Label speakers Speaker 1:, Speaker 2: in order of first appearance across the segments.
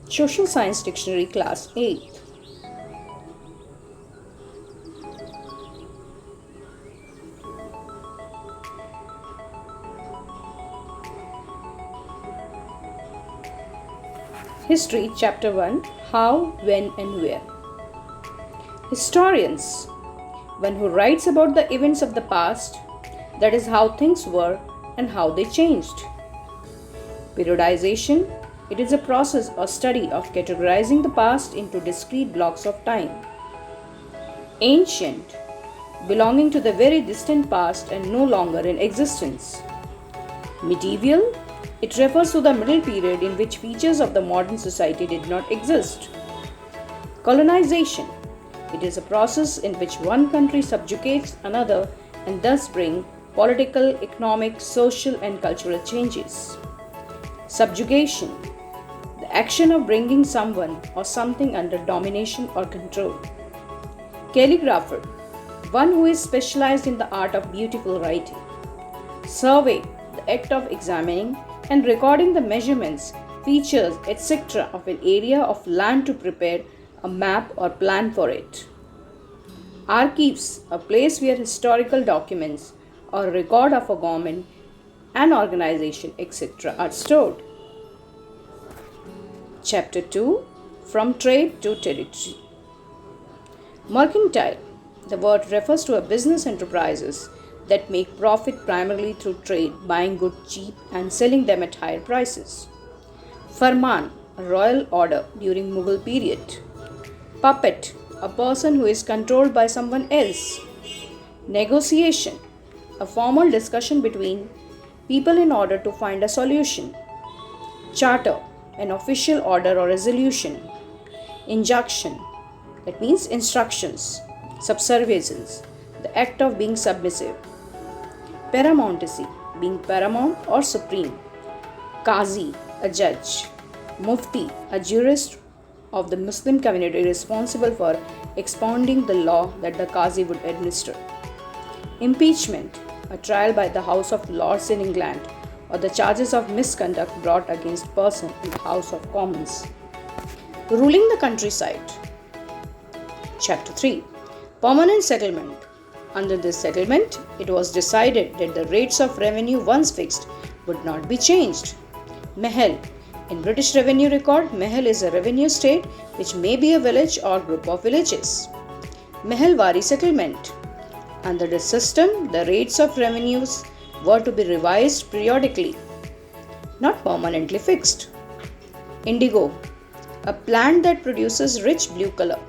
Speaker 1: Social Science Dictionary, Class 8th. History, Chapter 1, How, When and Where. Historians, one who writes about the events of the past, that is how things were and how they changed. Periodization, it is a process or study of categorizing the past into discrete blocks of time. Ancient, belonging to the very distant past and no longer in existence. Medieval, it refers to the middle period in which features of the modern society did not exist. Colonization, it is a process in which one country subjugates another and thus bring political, economic, social and cultural changes. Subjugation, the action of bringing someone or something under domination or control. Calligrapher, one who is specialized in the art of beautiful writing. Survey, the act of examining and recording the measurements, features, etc. of an area of land to prepare a map or plan for it. Archives, a place where historical documents or record of a government, an organization, etc. are stored. Chapter 2, From Trade to Territory. Mercantile, the word refers to a business enterprises that make profit primarily through trade, buying goods cheap and selling them at higher prices. Farman, a royal order during Mughal period. Puppet, a person who is controlled by someone else. Negotiation, a formal discussion between people in order to find a solution. Charter, an official order or resolution. Injunction, that means instructions. Subservience, the act of being submissive. Paramountcy, being paramount or supreme. Qazi, a judge. Mufti, a jurist of the Muslim community responsible for expounding the law that the Qazi would administer. Impeachment, a trial by the House of Lords in England or the charges of misconduct brought against person in the House of Commons. Ruling the countryside. Chapter 3, Permanent Settlement. Under this settlement, it was decided that the rates of revenue once fixed would not be changed. Mahal. In British revenue record, Mahal is a revenue state which may be a village or group of villages. Mahalwari settlement. Under this system, the rates of revenues were to be revised periodically, not permanently fixed. Indigo, a plant that produces rich blue color.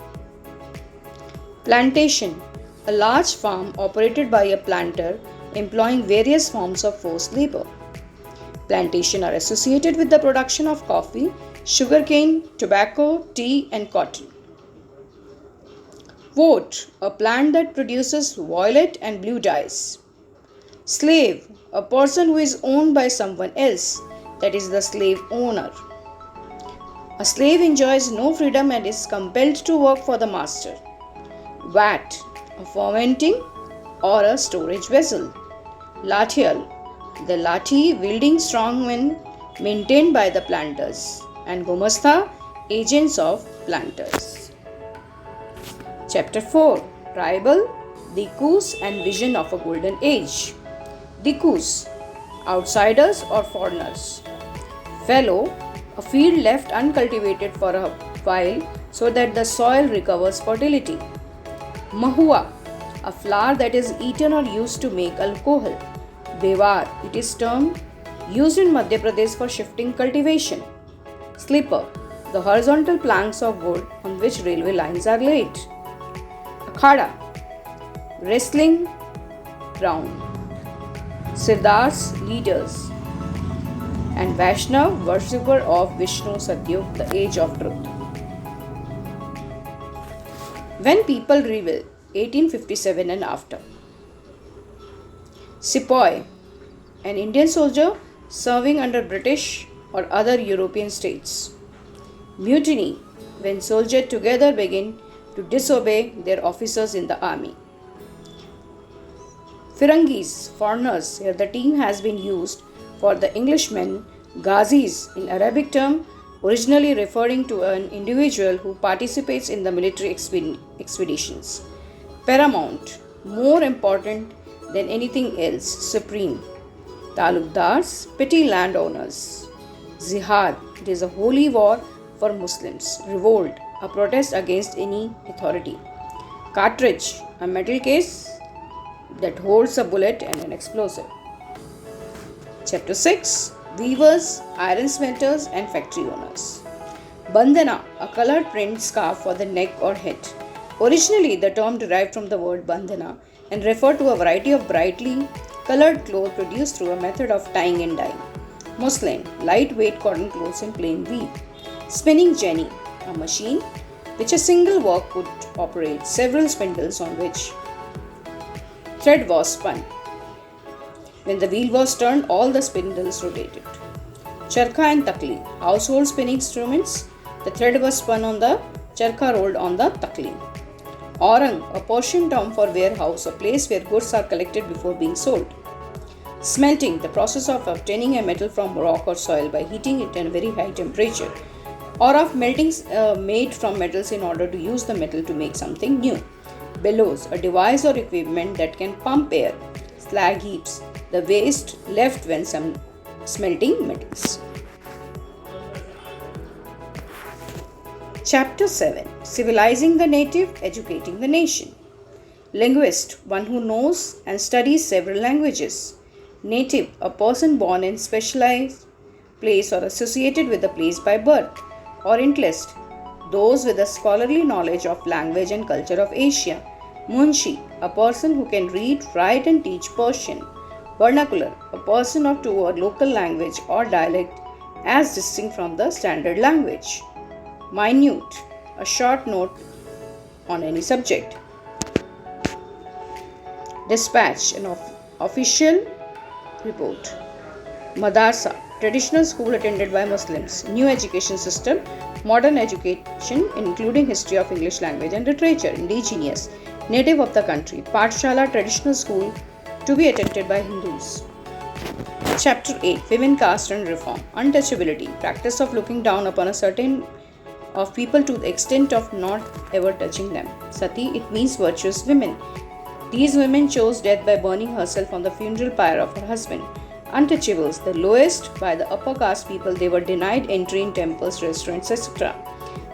Speaker 1: Plantation, a large farm operated by a planter employing various forms of forced labor. Plantations are associated with the production of coffee, sugarcane, tobacco, tea, and cotton. Vote, a plant that produces violet and blue dyes. Slave, a person who is owned by someone else, that is the slave owner. A slave enjoys no freedom and is compelled to work for the master. Vat, a fermenting or a storage vessel. Lathial, the lathi wielding strongmen maintained by the planters. And Gumastha, agents of planters. Chapter 4, Tribal, Dikus and Vision of a Golden Age. Dikus, outsiders or foreigners. Fallow, a field left uncultivated for a while so that the soil recovers fertility. Mahua, a flower that is eaten or used to make alcohol. Bewar, it is term used in Madhya Pradesh for shifting cultivation. Slipper, the horizontal planks of wood on which railway lines are laid. Akhada, wrestling ground. Siddhas, leaders. And Vaishnav, worshipper of Vishnu Satyug, the age of truth. When people reveal, 1857 and after. Sepoy, an Indian soldier serving under British or other European states. Mutiny, when soldiers together begin to disobey their officers in the army. Firangis, foreigners, here the term has been used for the Englishmen, Ghazis in Arabic term originally referring to an individual who participates in the military expeditions. Paramount, more important than anything else, supreme. Talukdars, petty landowners. Jihad, it is a holy war for Muslims. Revolt, a protest against any authority. Cartridge, a metal case that holds a bullet and an explosive. Chapter 6, Weavers, Iron Smelters and Factory Owners. Bandhana, a colored print scarf for the neck or head. Originally, the term derived from the word bandhana and referred to a variety of brightly colored clothes produced through a method of tying and dyeing. Muslin, lightweight cotton clothes in plain weave. Spinning jenny, a machine which a single work could operate several spindles on which thread was spun. When the wheel was turned, all the spindles rotated. Charkha and takli, household spinning instruments. The thread was spun on the charkha rolled on the takli. Orang, a Persian term for warehouse, a place where goods are collected before being sold. Smelting, the process of obtaining a metal from rock or soil by heating it at a very high temperature, or of melting made from metals in order to use the metal to make something new. Bellows, a device or equipment that can pump air. Slag heaps, the waste left when smelting metals. Chapter 7, Civilizing the Native, Educating the Nation. Linguist, one who knows and studies several languages. Native, a person born in specialized place or associated with the place by birth. Orientalist, those with a scholarly knowledge of language and culture of Asia. Munshi, a person who can read, write and teach Persian. Vernacular, a person or to a local language or dialect as distinct from the standard language. Minute, a short note on any subject. Dispatch, an official report. Madarsa, traditional school attended by Muslims. New education system, modern education including history of English language and literature. Indigenous, native of the country. Pathshala, traditional school to be attended by Hindus. Chapter 8, Women, Caste and Reform. Untouchability, practice of looking down upon a certain of people to the extent of not ever touching them. Sati, it means virtuous women. These women chose death by burning herself on the funeral pyre of her husband. Untouchables, the lowest by the upper caste people, they were denied entry in temples, restaurants, etc.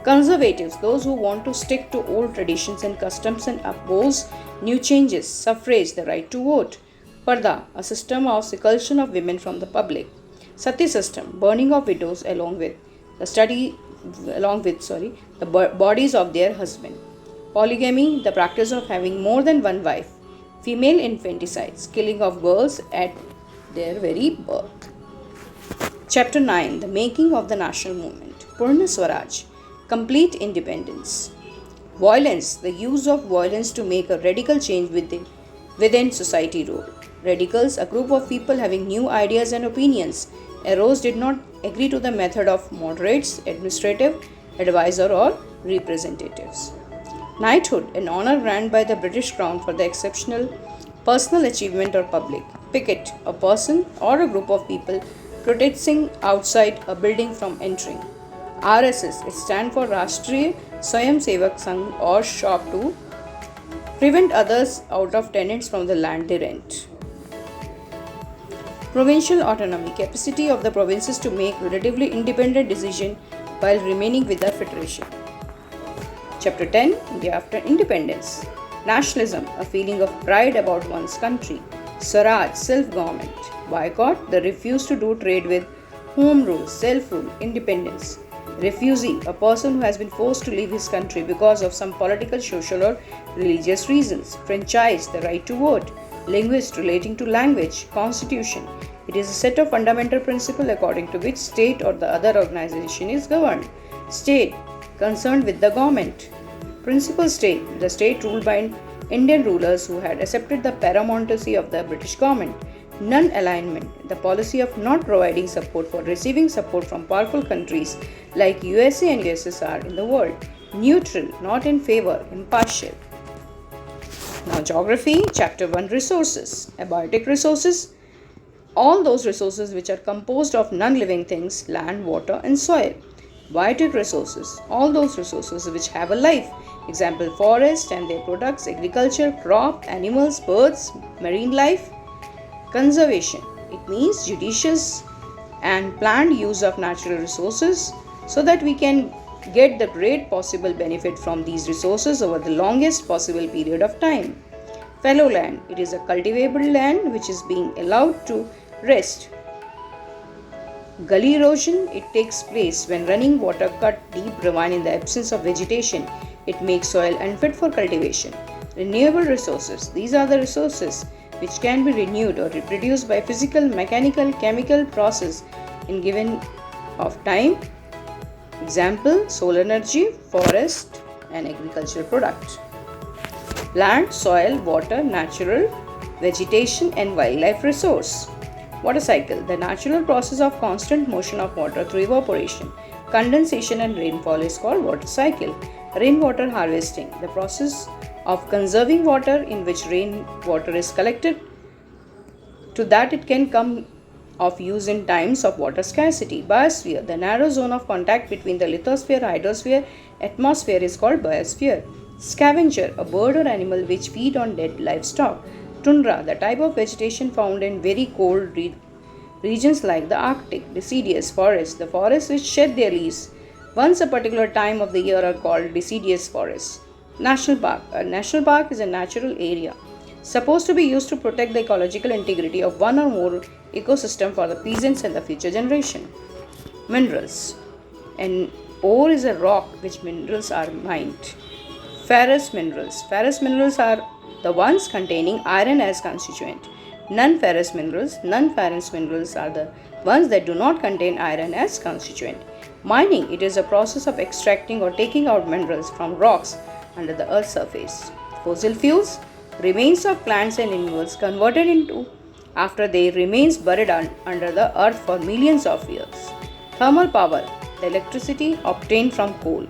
Speaker 1: Conservatives, those who want to stick to old traditions and customs and oppose new changes. Suffrage, the right to vote. Parda, a system of seclusion of women from the public. Sati system, burning of widows along with the bodies of their husband. Polygamy, the practice of having more than one wife. Female infanticides, killing of girls at their very birth. Chapter 9, The Making of the National Movement. Purna Swaraj, complete independence. Violence, the use of violence to make a radical change within society rule. Radicals, a group of people having new ideas and opinions, arose did not agree to the method of moderates, administrative, advisor or representatives. Knighthood, an honor granted by the British Crown for the exceptional personal achievement or public. Picket, a person or a group of people protesting outside a building from entering. RSS, it stands for Rashtriya Swayamsevak Sangh or SHOP to prevent others out of tenants from the land they rent. Provincial autonomy, capacity of the provinces to make relatively independent decisions while remaining with the federation. Chapter 10, India after independence. Nationalism, a feeling of pride about one's country. Swaraj, self-government. Boycott, the refuse to do trade with. Home rule, self-rule, independence. Refugee, a person who has been forced to leave his country because of some political, social or religious reasons. Franchise, the right to vote. Linguist, relating to language. Constitution, it is a set of fundamental principles according to which state or the other organization is governed. State, concerned with the government. Principal state, the state ruled by Indian rulers who had accepted the paramountcy of the British government. Non-alignment, the policy of not providing support for receiving support from powerful countries like USA and USSR in the world. Neutral, not in favor, impartial. Now geography, chapter 1, resources. Abiotic resources, all those resources which are composed of non-living things, land, water and soil. Biotic resources, all those resources which have a life. Example, forest and their products, agriculture, crop, animals, birds, marine life. Conservation, it means judicious and planned use of natural resources so that we can get the great possible benefit from these resources over the longest possible period of time. Fallow land, it is a cultivable land which is being allowed to rest. Gully erosion, it takes place when running water cut deep ravine in the absence of vegetation. It makes soil unfit for cultivation. Renewable resources, these are the resources which can be renewed or reproduced by physical, mechanical, chemical process in given of time. Example, solar energy, forest and agricultural product. Land, soil, water, natural vegetation and wildlife resource. Water cycle, the natural process of constant motion of water through evaporation, condensation and rainfall is called water cycle. Rainwater harvesting, the process of conserving water in which rainwater is collected so that it can come of use in times of water scarcity. Biosphere, the narrow zone of contact between the lithosphere, hydrosphere, atmosphere is called biosphere. Scavenger, a bird or animal which feed on dead livestock. Tundra, the type of vegetation found in very cold regions like the Arctic. Deciduous forest, the forests which shed their leaves once a particular time of the year are called deciduous forests. National park, a national park is a natural area supposed to be used to protect the ecological integrity of one or more ecosystem for the peasants and the future generation. Minerals, an ore is a rock which minerals are mined. Ferrous minerals are the ones containing iron as constituent. Non-ferrous minerals are the ones that do not contain iron as constituent. Mining, it is a process of extracting or taking out minerals from rocks under the earth's surface. Fossil fuels, remains of plants and animals converted into after their remains buried under the earth for millions of years. Thermal power, the electricity obtained from coal.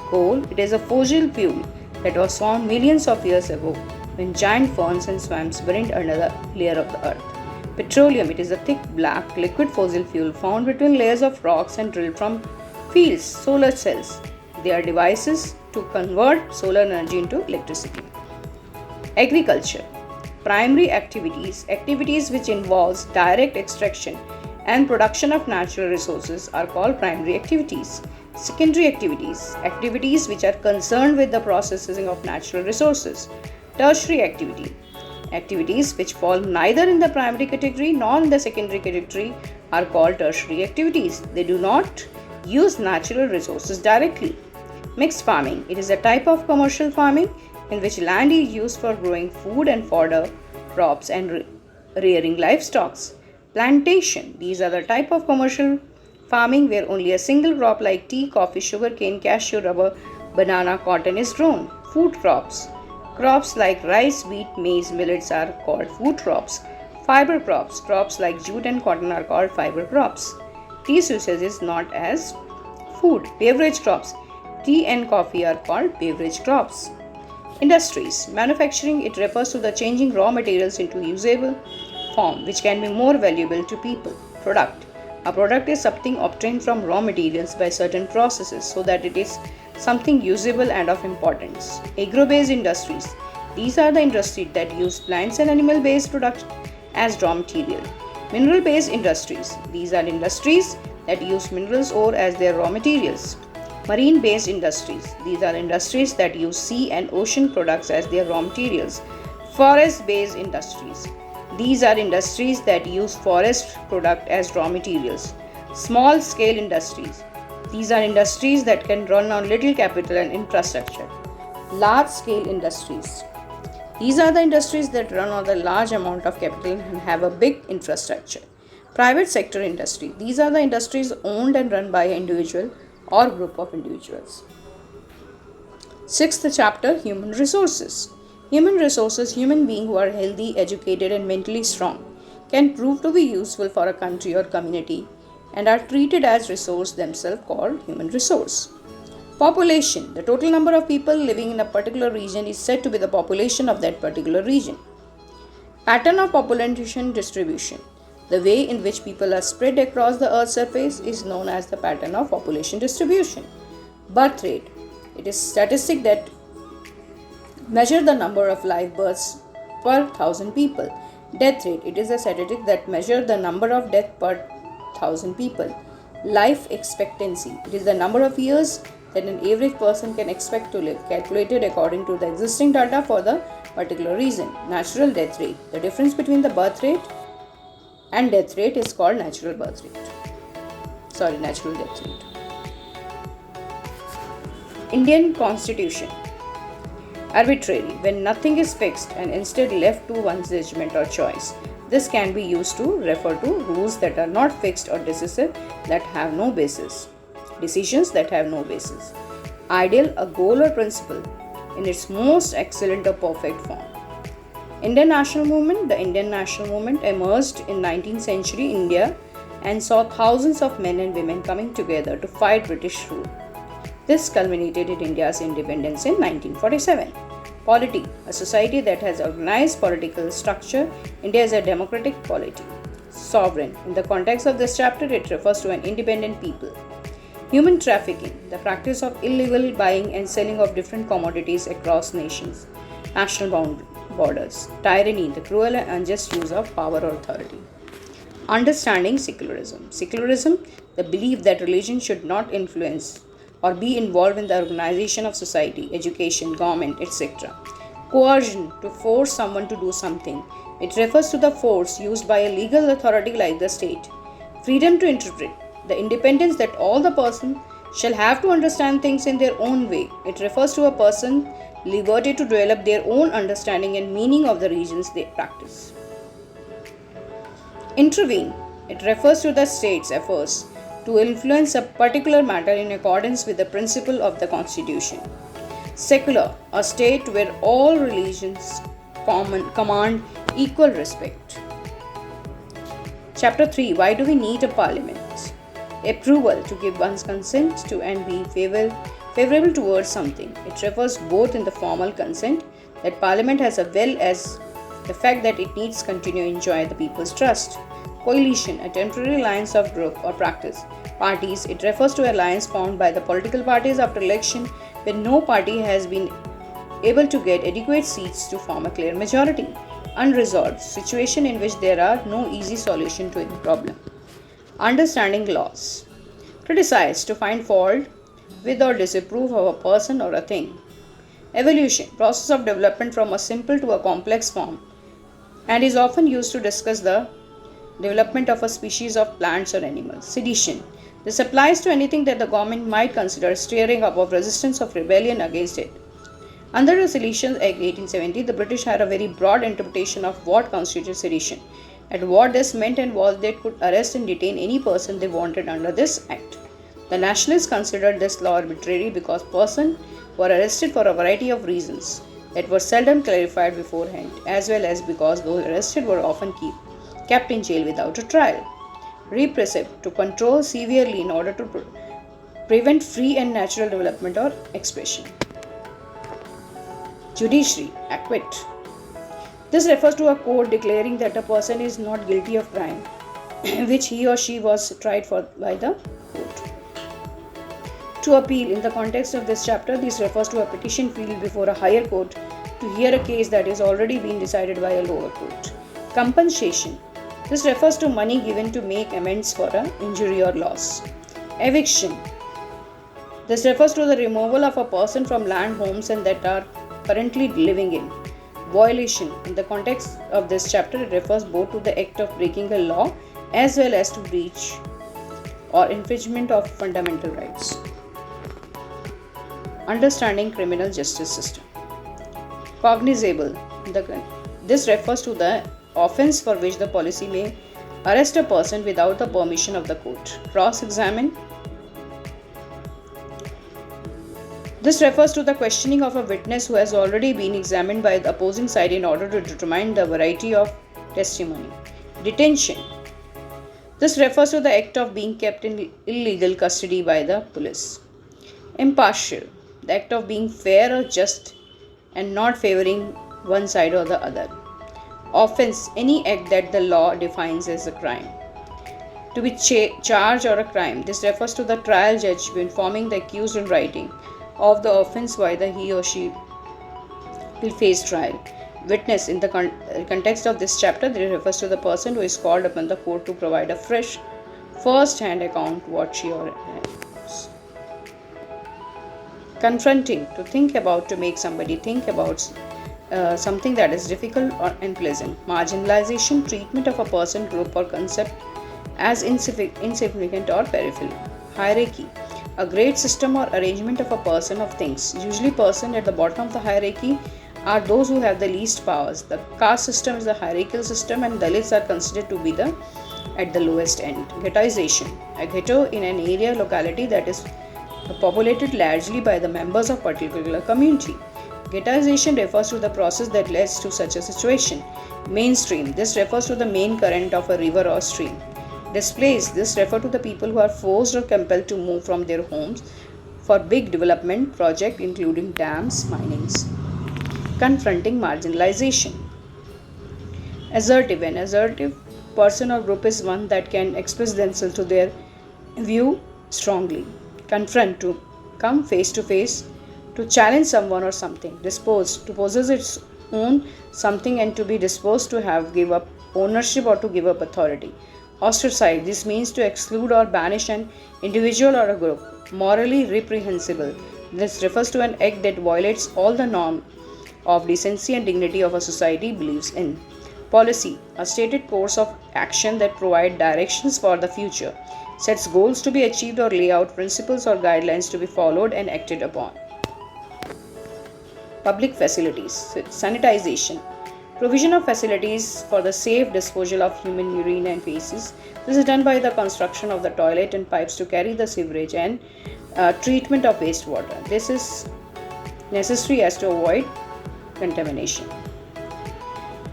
Speaker 1: Coal, it is a fossil fuel that was formed millions of years ago when giant ferns and swamps burned under the layer of the earth. Petroleum, it is a thick black liquid fossil fuel found between layers of rocks and drilled from fields. Solar cells, they are devices to convert solar energy into electricity. Agriculture, primary activities which involves direct extraction and production of natural resources are called primary activities. Secondary activities which are concerned with the processing of natural resources. Tertiary activities which fall neither in the primary category nor in the secondary category are called tertiary activities. They do not use natural resources directly. Mixed farming, it is a type of commercial farming in which land is used for growing food and fodder crops and rearing livestock. Plantation, these are the type of commercial farming where only a single crop like tea, coffee, sugarcane, cashew, rubber, banana, cotton is grown. Food crops, crops like rice, wheat, maize, millets are called food crops. Fiber crops like jute and cotton are called fiber crops. These usages not as food. Beverage crops, tea and coffee are called beverage crops. Industries, manufacturing, it refers to the changing raw materials into usable form which can be more valuable to people. Product, a product is something obtained from raw materials by certain processes so that it is something usable and of importance. Agro-based industries, these are the industries that use plants and animal-based products as raw material. Mineral-based industries, these are industries that use minerals ore as their raw materials. Marine-based industries, these are industries that use sea and ocean products as their raw materials. Forest-based industries, these are industries that use forest product as raw materials. Small-scale industries, these are industries that can run on little capital and infrastructure. Large-scale industries, these are the industries that run on a large amount of capital and have a big infrastructure. Private sector industry, these are the industries owned and run by an individual or group of individuals. Sixth chapter, human resources. Human resources, human beings who are healthy, educated and mentally strong can prove to be useful for a country or community and are treated as resource themselves called human resource. Population, the total number of people living in a particular region is said to be the population of that particular region. Pattern of population distribution. The way in which people are spread across the Earth's surface is known as the pattern of population distribution. Birth rate. It is statistic that measure the number of live births per 1,000 people. Death rate. It is a statistic that measure the number of deaths per 1,000 people. Life expectancy. It is the number of years that an average person can expect to live, calculated according to the existing data for the particular reason. Natural death rate. The difference between the birth rate and death rate is called natural death rate. Indian Constitution. Arbitrary, when nothing is fixed and instead left to one's judgment or choice. This can be used to refer to rules that are not fixed or decisive, that have no basis. Decisions that have no basis. Ideal, a goal or principle in its most excellent or perfect form. Indian National Movement. The Indian National Movement emerged in 19th century India and saw thousands of men and women coming together to fight British rule. This culminated in India's independence in 1947. Polity, a society that has organized political structure. India is a democratic polity. Sovereign, in the context of this chapter, it refers to an independent people. Human trafficking, the practice of illegal buying and selling of different commodities across nations, national borders. Tyranny, the cruel and unjust use of power or authority. Understanding secularism. Secularism, the belief that religion should not influence or be involved in the organization of society, education, government, etc. Coercion, to force someone to do something. It refers to the force used by a legal authority like the state. Freedom to interpret, the independence that all the person shall have to understand things in their own way. It refers to a person's liberty to develop their own understanding and meaning of the regions they practice. Intervene, it refers to the state's efforts to influence a particular matter in accordance with the principle of the Constitution. Secular, a state where all religions command equal respect. Chapter 3. Why do we need a parliament? Approval, to give one's consent to and be favorable towards something. It refers both in the formal consent that parliament has as well as the fact that it needs continue to enjoy the people's trust. Coalition, a temporary alliance of group or practice. Parties, it refers to alliance formed by the political parties after election when no party has been able to get adequate seats to form a clear majority. Unresolved, situation in which there are no easy solution to any problem. Understanding laws. Criticize, to find fault with or disapprove of a person or a thing. Evolution, process of development from a simple to a complex form, and is often used to discuss the development of a species of plants or animals. Sedition, this applies to anything that the government might consider stirring up of resistance of rebellion against it. Under the Sedition Act 1870, the British had a very broad interpretation of what constituted sedition, and what this meant and was they could arrest and detain any person they wanted under this act. The nationalists considered this law arbitrary because persons were arrested for a variety of reasons that were seldom clarified beforehand, as well as because those arrested were often kept in jail without a trial. Repressive, to control severely in order to prevent free and natural development or expression. Judiciary, acquit. This refers to a court declaring that a person is not guilty of crime which he or she was tried for by the court. To appeal, in the context of this chapter, this refers to a petition filed before a higher court to hear a case that is already been decided by a lower court. Compensation. This refers to money given to make amends for an injury or loss. Eviction. This refers to the removal of a person from land, homes, and that are currently living in. Violation. In the context of this chapter, it refers both to the act of breaking a law as well as to breach or infringement of fundamental rights. Understanding criminal justice system. Cognizable. This refers to the offense for which the police may arrest a person without the permission of the court. Cross-examine. This refers to the questioning of a witness who has already been examined by the opposing side in order to determine the verity of testimony. Detention. This refers to the act of being kept in illegal custody by the police. Impartial. The act of being fair or just and not favoring one side or the other. Offense, any act that the law defines as a crime. To be charged or a crime. This refers to the trial judge informing the accused in writing of the offense whether he or she will face trial. Witness, in the context of this chapter, this refers to the person who is called upon the court to provide a fresh, first-hand account what she or knows. Confronting, to think about, to make somebody think about something that is difficult or unpleasant. Marginalization, treatment of a person, group, or concept as insignificant or peripheral. Hierarchy, a great system or arrangement of a person of things. Usually, person at the bottom of the hierarchy are those who have the least powers. The caste system is the hierarchical system, and Dalits are considered to be at the lowest end. Ghettoization, a ghetto in an area locality that is populated largely by the members of particular community. Ghettoization refers to the process that leads to such a situation. Mainstream, this refers to the main current of a river or stream. Displaced, this refers to the people who are forced or compelled to move from their homes for big development projects including dams, minings. Confronting marginalization. Assertive, an assertive person or group is one that can express themselves to their view strongly. Confront, to come face to face, to challenge someone or something. Dispose, to possess its own something and to be disposed to give up ownership or to give up authority. Ostracize, this means to exclude or banish an individual or a group. Morally reprehensible, this refers to an act that violates all the norms of decency and dignity of a society believes in. Policy, a stated course of action that provides directions for the future, sets goals to be achieved or lay out principles or guidelines to be followed and acted upon. Public facilities, sanitization, provision of facilities for the safe disposal of human urine and feces. This is done by the construction of the toilet and pipes to carry the sewerage and treatment of wastewater. This is necessary as to avoid contamination.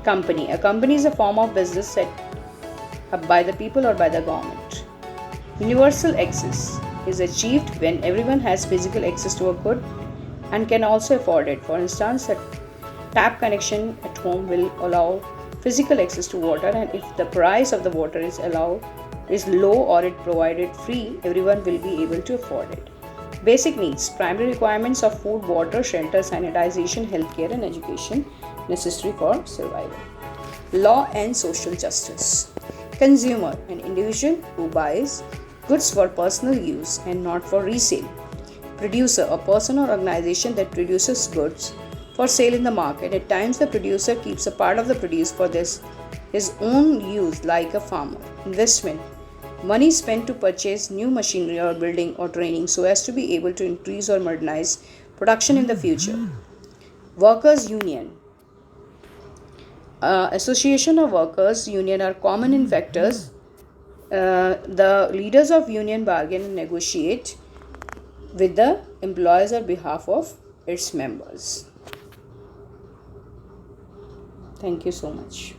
Speaker 1: Company, a company is a form of business set up by the people or by the government. Universal access is achieved when everyone has physical access to a good and can also afford it. For instance, a tap connection at home will allow physical access to water, and if the price of the water is low or it provided free, everyone will be able to afford it. Basic needs, primary requirements of food, water, shelter, sanitization, healthcare, and education necessary for survival. Law and social justice. Consumer, an individual who buys goods for personal use and not for resale. Producer, a person or organization that produces goods for sale in the market. At times, the producer keeps a part of the produce for his own use, like a farmer. Investment, money spent to purchase new machinery or building or training so as to be able to increase or modernize production in the future. Workers' union. Association of workers' union are common in factors. The leaders of union bargain and negotiate with the employers on behalf of its members. Thank you so much.